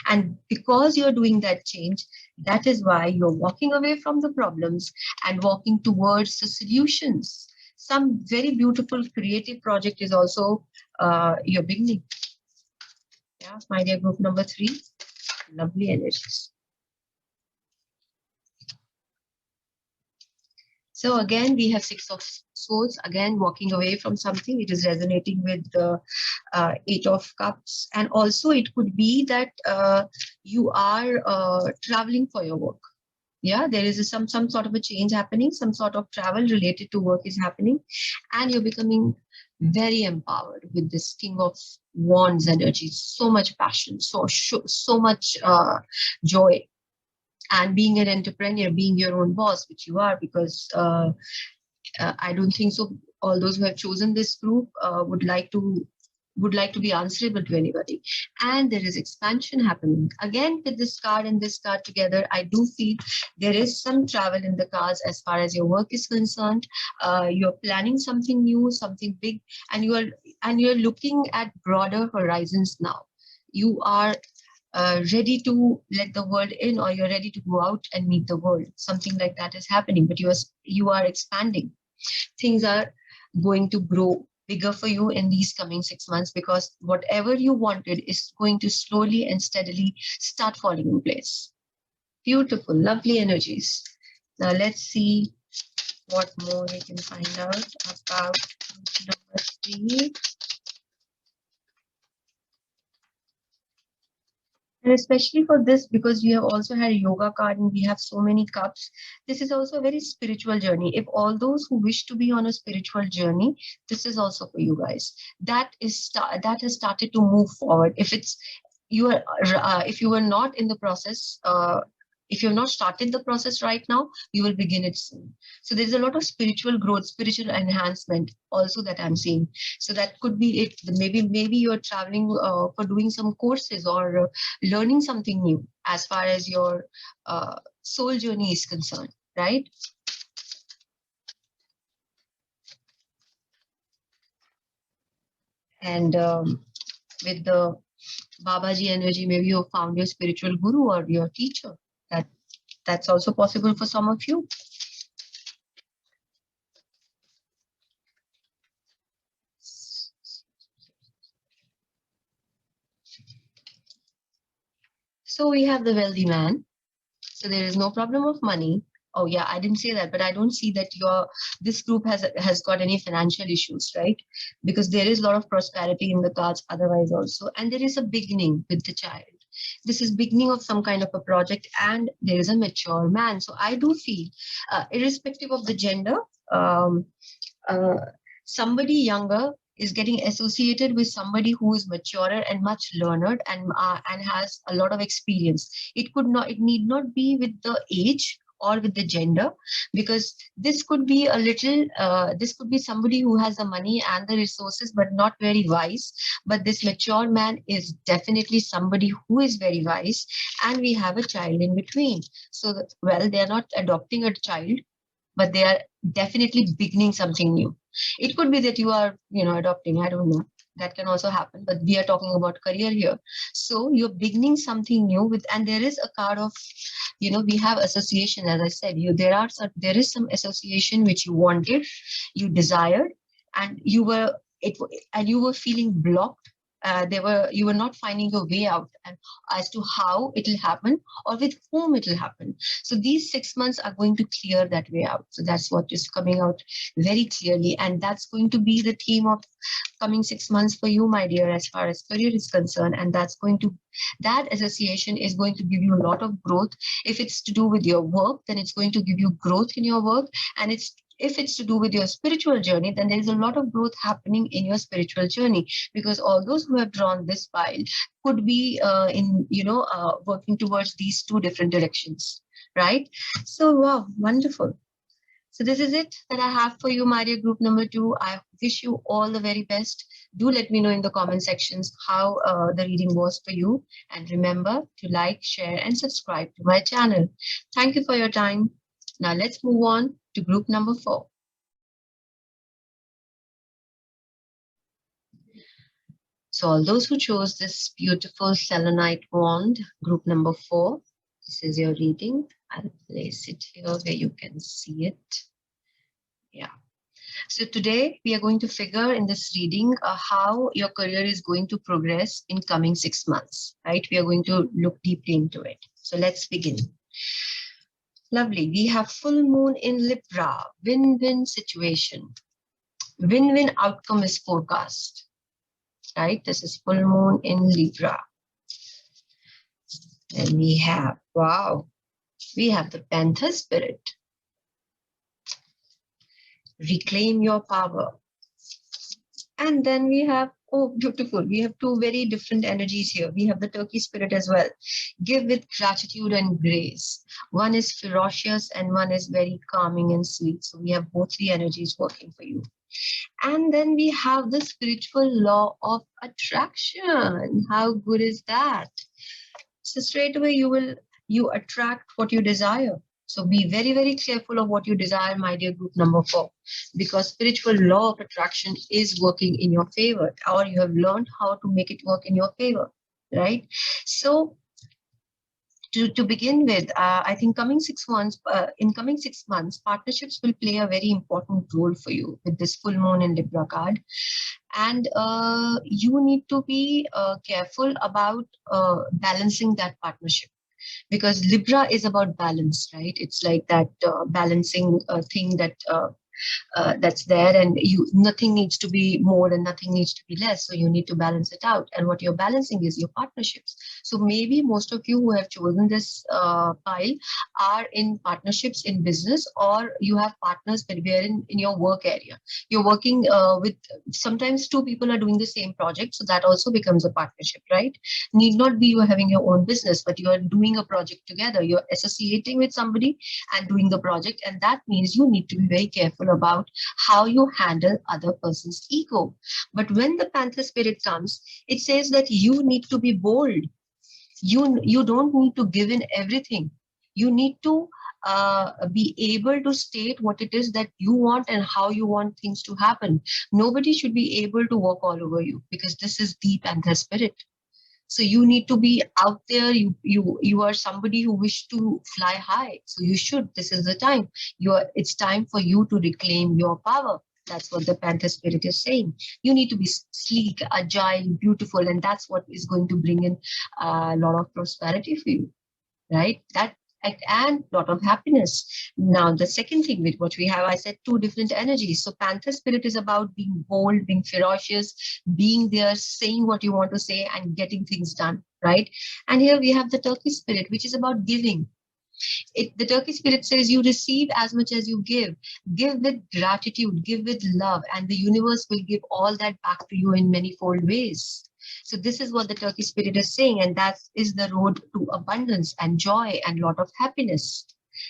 And because you're doing that change, that is why you're walking away from the problems and walking towards the solutions. Some very beautiful creative project is also your beginning. Yeah, my dear group number 3, lovely energies. So again, we have 6 of Swords, again, walking away from something. It is resonating with the 8 of Cups. And also it could be that you are traveling for your work. Yeah, there is some sort of a change happening, some sort of travel related to work is happening, and you're becoming very empowered with this King of Wands energy. So much passion, so much joy. And being an entrepreneur, being your own boss, which you are, because I don't think so all those who have chosen this group would like to be answerable to anybody. And there is expansion happening. Again, with this card and this card together, I do feel there is some travel in the cards as far as your work is concerned. You're planning something new, something big, and you're looking at broader horizons now. You are ready to let the world in, or you're ready to go out and meet the world. Something like that is happening, but you are expanding. Things are going to grow bigger for you in these coming 6 months, because whatever you wanted is going to slowly and steadily start falling in place. Beautiful, lovely energies. Now let's see what more we can find out about number 3. And especially for this, because you have also had a yoga card and we have so many cups, this is also a very spiritual journey. If all those who wish to be on a spiritual journey, this is also for you guys. That has started to move forward. If you were not in the process, if you have not started the process right now, you will begin it soon. So there's a lot of spiritual growth, spiritual enhancement also that I'm seeing. So that could be it. Maybe you're traveling for doing some courses, or learning something new as far as your soul journey is concerned, right? And with the Babaji energy, maybe you found your spiritual guru or your teacher. That's also possible for some of you. So we have the wealthy man. So there is no problem of money. Oh yeah, I didn't say that, but I don't see that this group has got any financial issues, right? Because there is a lot of prosperity in the cards otherwise also. And there is a beginning with the child. This is beginning of some kind of a project, and there is a mature man. So I do feel, irrespective of the gender, somebody younger is getting associated with somebody who is maturer and much learned and has a lot of experience. It need not be with the age or with the gender, because this could be this could be somebody who has the money and the resources but not very wise. But this mature man is definitely somebody who is very wise, and we have a child in between. So well, they are not adopting a child, but they are definitely beginning something new. It could be that you are, adopting, I don't know. That can also happen, but we are talking about career here. So you're beginning something new with, and there is a card of, we have association, as I said, there is some association which you wanted, you desired, and you were feeling blocked. You were not finding your way out and as to how it will happen or with whom it will happen. So these 6 months are going to clear that way out. So that's what is coming out very clearly, and that's going to be the theme of coming 6 months for you, my dear, as far as career is concerned. And that association is going to give you a lot of growth. If it's to do with your work, then it's going to give you growth in your work. And if it's to do with your spiritual journey, then there's a lot of growth happening in your spiritual journey, because all those who have drawn this file could be working towards these two different directions, right? So wow, wonderful. So this is it that I have for you, my dear group number 2. I wish you all the very best. Do let me know in the comment sections how the reading was for you. And remember to like, share, and subscribe to my channel. Thank you for your time. Now let's move on to group number 4. So all those who chose this beautiful selenite wand, group number 4, this is your reading. I'll place it here where you can see it. Yeah. So today we are going to figure in this reading how your career is going to progress in coming 6 months, right? We are going to look deeply into it. So let's begin. Lovely. We have full moon in Libra, win-win situation. Win-win outcome is forecast, right? This is full moon in Libra. And we have, wow, we have the Panther spirit. Reclaim your power. And then we have, oh, beautiful. We have two very different energies here. We have the Turkey spirit as well. Give with gratitude and grace. One is ferocious and one is very calming and sweet. So we have both the energies working for you. And then we have the spiritual law of attraction. How good is that? So straight away you attract what you desire. So be very, very careful of what you desire, my dear group number 4, because spiritual law of attraction is working in your favor, or you have learned how to make it work in your favor, right? So to begin with, I think in coming 6 months, partnerships will play a very important role for you with this full moon in Libra card. And you need to be careful about balancing that partnership, because Libra is about balance, right? It's like that balancing thing that's there, and nothing needs to be more and nothing needs to be less. So you need to balance it out. And what you're balancing is your partnerships. So maybe most of you who have chosen this pile are in partnerships in business, or you have partners where in your work area. You're working with, sometimes two people are doing the same project. So that also becomes a partnership, right? Need not be you are having your own business, but you are doing a project together. You're associating with somebody and doing the project. And that means you need to be very careful about how you handle other person's ego. But when the Panther spirit comes, it says that you need to be bold. You don't need to give in everything. You need to be able to state what it is that you want and how you want things to happen. Nobody should be able to walk all over you, because this is the Panther spirit. So you need to be out there. You are somebody who wish to fly high. So you should. This is the time. It's time for you to reclaim your power. That's what the Panther spirit is saying. You need to be sleek, agile, beautiful, and that's what is going to bring in a lot of prosperity for you, right? And a lot of happiness. Now, the second thing with what we have, I said two different energies. So Panther spirit is about being bold, being ferocious, being there, saying what you want to say and getting things done, right? And here we have the Turkey spirit, which is about giving. The Turkey spirit says you receive as much as you give. Give with gratitude, give with love, and the universe will give all that back to you in manifold ways. So this is what the Turkey spirit is saying, and that is the road to abundance and joy and lot of happiness,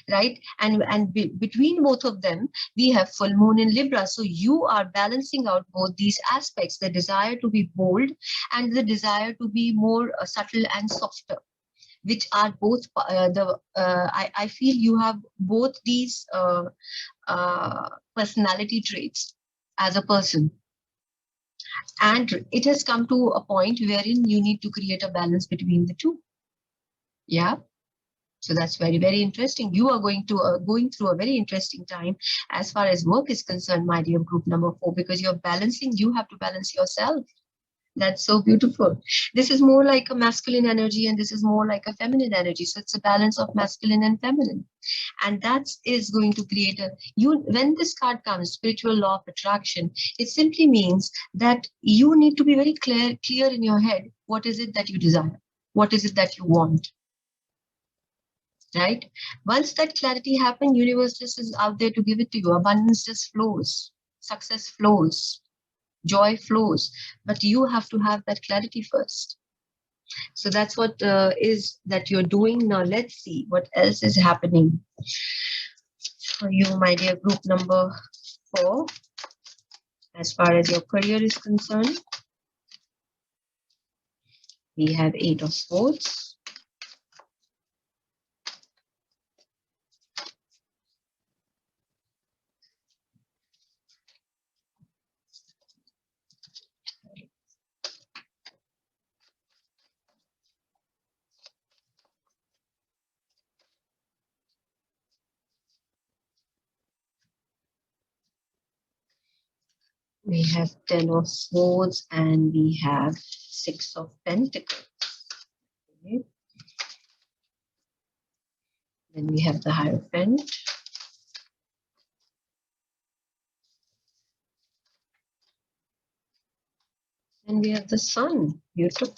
right? And between both of them, we have full moon in Libra. So you are balancing out both these aspects, the desire to be bold and the desire to be more subtle and softer, which are both I feel you have both these personality traits as a person. And it has come to a point wherein you need to create a balance between the two. Yeah. So that's very, very interesting. You are going through a very interesting time as far as work is concerned, my dear group number 4, because you have to balance yourself. That's so beautiful. This is more like a masculine energy and this is more like a feminine energy. So it's a balance of masculine and feminine. And that is going to create when this card comes, spiritual law of attraction, it simply means that you need to be very clear in your head. What is it that you desire? What is it that you want? Right? Once that clarity happens, universe just is out there to give it to you. Abundance just flows. Success flows. Joy flows. But you have to have that clarity first. So that's what is that you're doing now. Let's see what else is happening for you, my dear group number 4, as far as your career is concerned. We have 8 of Swords. We have 10 of Swords and we have 6 of Pentacles. Okay. Then we have the Hierophant. And we have the Sun. Beautiful.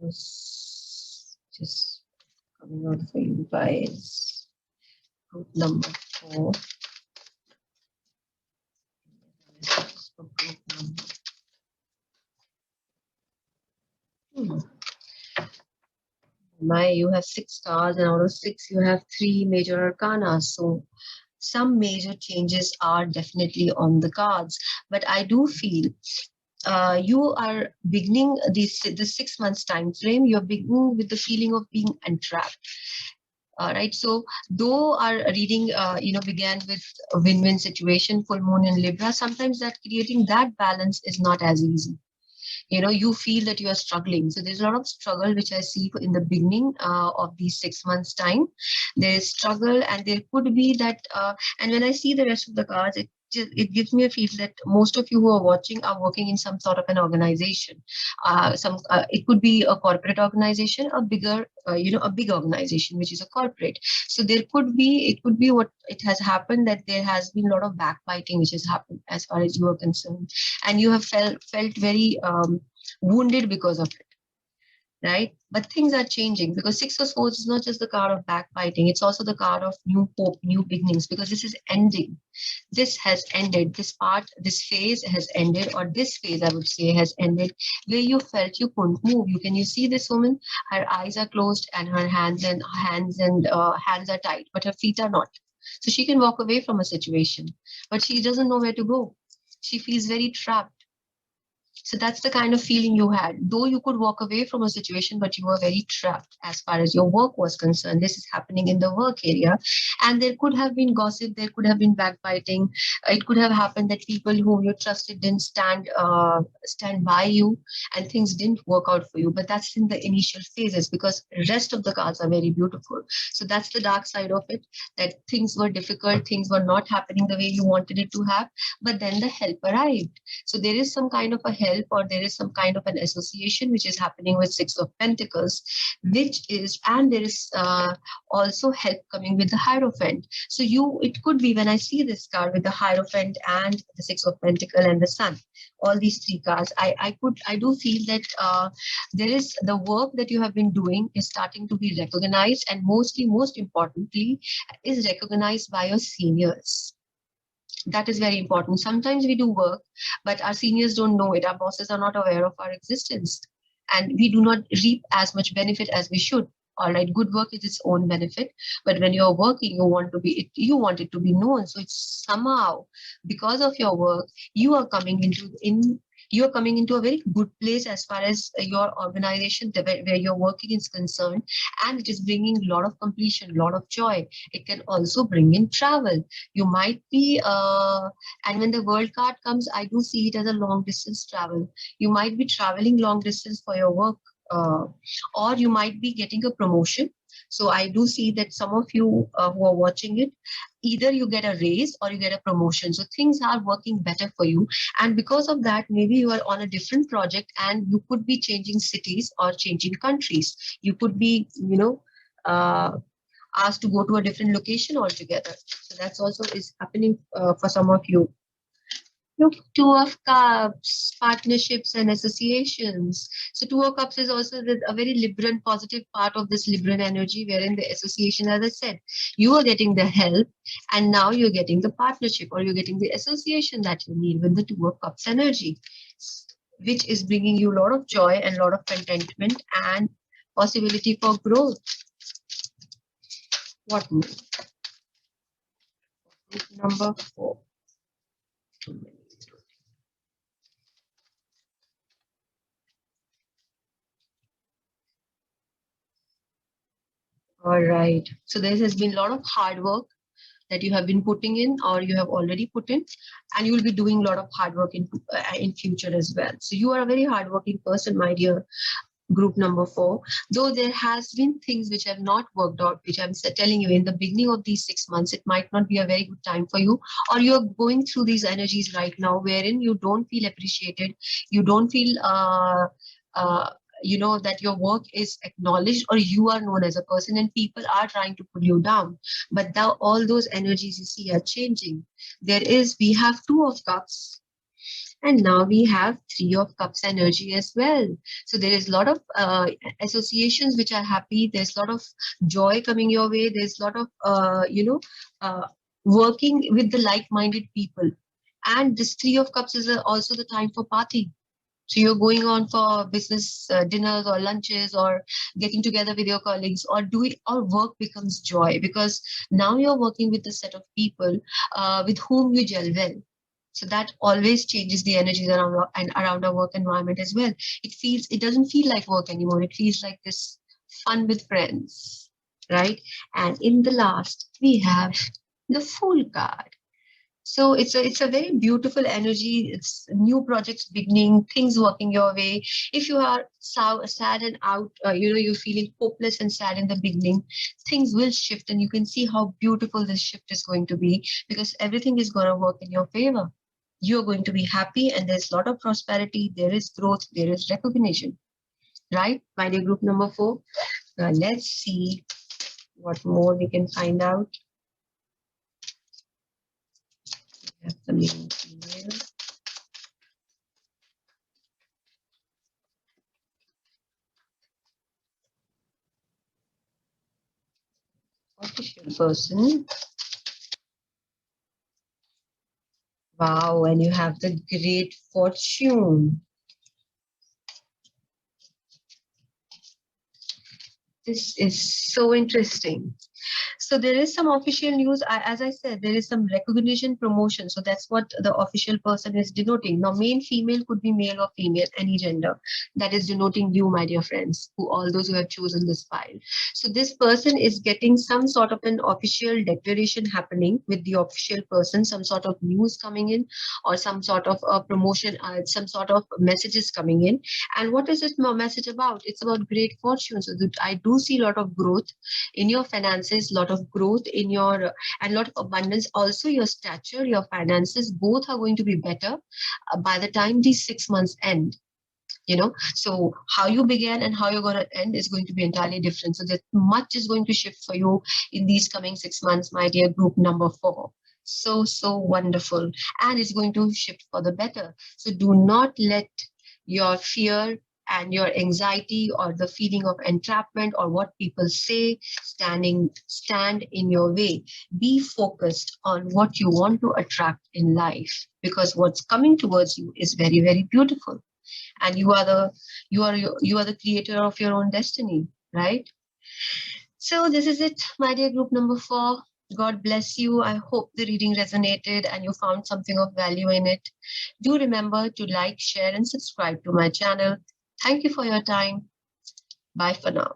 Just coming out for you guys. Group number 4. Group number. You have 6 cards, and out of 6, you have 3 major arcana. So some major changes are definitely on the cards. But I do feel you are beginning the 6 months time frame. You're beginning with the feeling of being entrapped. All right. So though our reading, began with a win-win situation, full moon in Libra, sometimes that creating that balance is not as easy. You feel that you are struggling. So there's a lot of struggle, which I see in the beginning of these 6 months time. There is struggle, and there could be that. And when I see the rest of the cards, it gives me a feel that most of you who are watching are working in some sort of an organization. It could be a corporate organization, a big organization, which is a corporate. So it could be what it has happened, that there has been a lot of backbiting which has happened as far as you are concerned, and you have felt very wounded because of it. Right? But things are changing, because 6 of Swords is not just the card of backbiting, it's also the card of new hope, new beginnings, because this is ending. This has ended. This phase has ended, or this phase, I would say, has ended, where you felt you couldn't move. You see this woman, her eyes are closed and her hands are tight, but her feet are not. So she can walk away from a situation, but she doesn't know where to go. She feels very trapped. So that's the kind of feeling you had. Though you could walk away from a situation, but you were very trapped as far as your work was concerned. This is happening in the work area. And there could have been gossip. There could have been backbiting. It could have happened that people whom you trusted didn't stand by you, and things didn't work out for you. But that's in the initial phases, because the rest of the cards are very beautiful. So that's the dark side of it, that things were difficult. Things were not happening the way you wanted it to have. But then the help arrived. So there is some kind of a help, or there is some kind of an association which is happening with 6 of Pentacles, and there is also help coming with the Hierophant. So it could be, when I see this card with the Hierophant and the 6 of Pentacles and the Sun, all these 3 cards, I do feel that there is the work that you have been doing is starting to be recognized, and most importantly, is recognized by your seniors. That is very important. Sometimes we do work, but our seniors don't know it. Our bosses are not aware of our existence, and we do not reap as much benefit as we should All right, good work is its own benefit, but when you're working, you want it to be known. So it's somehow because of your work, you are coming into a very good place as far as your organization where you're working is concerned, and it is bringing a lot of completion, a lot of joy. It can also bring in travel. You might be and when the world card comes, I do see it as a long distance travel. You might be traveling long distance for your work, or you might be getting a promotion. So I do see that some of you who are watching it, either you get a raise or you get a promotion. So things are working better for you. And because of that, maybe you are on a different project and you could be changing cities or changing countries. You could be, uh, asked to go to a different location altogether. So that's also is happening for some of you. Look, Two of Cups, partnerships and associations. So Two of Cups is also a very Libran positive part of this Libran energy, wherein the association, as I said, you are getting the help and now you're getting the partnership or you're getting the association that you need with the Two of Cups energy, which is bringing you a lot of joy and a lot of contentment and possibility for growth. What more? Number 4. All right. So there has been a lot of hard work that you have been putting in or you have already put in, and you will be doing a lot of hard work in future as well. So you are a very hardworking person, my dear group number 4. Though there has been things which have not worked out, which I'm telling you in the beginning of these 6 months, it might not be a very good time for you, or you're going through these energies right now wherein you don't feel appreciated, you don't feel uh, that your work is acknowledged or you are known as a person, and people are trying to pull you down. But now all those energies you see are changing. We have Two of Cups, and now we have Three of Cups energy as well. So there is a lot of associations which are happy. There's a lot of joy coming your way. There's a lot of working with the like-minded people. And this Three of Cups is also the time for party. So you're going on for business dinners or lunches or getting together with your colleagues, or work becomes joy because now you're working with a set of people with whom you gel well. So that always changes the energies around our work environment as well. It doesn't feel like work anymore. It feels like this fun with friends, right? And in the last, we have the Fool card. So it's a very beautiful energy. It's new projects beginning, things working your way. If you are sad and out, you're feeling hopeless and sad in the beginning, things will shift, and you can see how beautiful this shift is going to be because everything is going to work in your favor. You're going to be happy, and there's a lot of prosperity. There is growth. There is recognition, right? My dear group number 4. Now let's see what more we can find out. We have some email. Official person. Wow, and you have the Great Fortune. This is so interesting. So there is some official news. As I said, there is some recognition, promotion. So that's what the official person is denoting. Now, male, female could be male or female, any gender. That is denoting you, my dear friends, all those who have chosen this file. So this person is getting some sort of an official declaration happening with the official person, some sort of news coming in, or some sort of promotion, some sort of messages coming in. And what is this message about? It's about great fortune. So I do see a lot of growth in your finances, lot of growth in your and lot of abundance. Also your stature, your finances, both are going to be better by the time these 6 months end. So how you began and how you're going to end is going to be entirely different. So that much is going to shift for you in these coming 6 months, my dear group number 4. So wonderful, and it's going to shift for the better. So do not let your fear and your anxiety or the feeling of entrapment or what people say stand in your way. Be focused on what you want to attract in life, because what's coming towards you is very, very beautiful, and you are the creator of your own destiny, right? So this is it, my dear group number 4. God bless you. I hope the reading resonated and you found something of value in it. Do remember to like, share, and subscribe to my channel. Thank you for your time. Bye for now.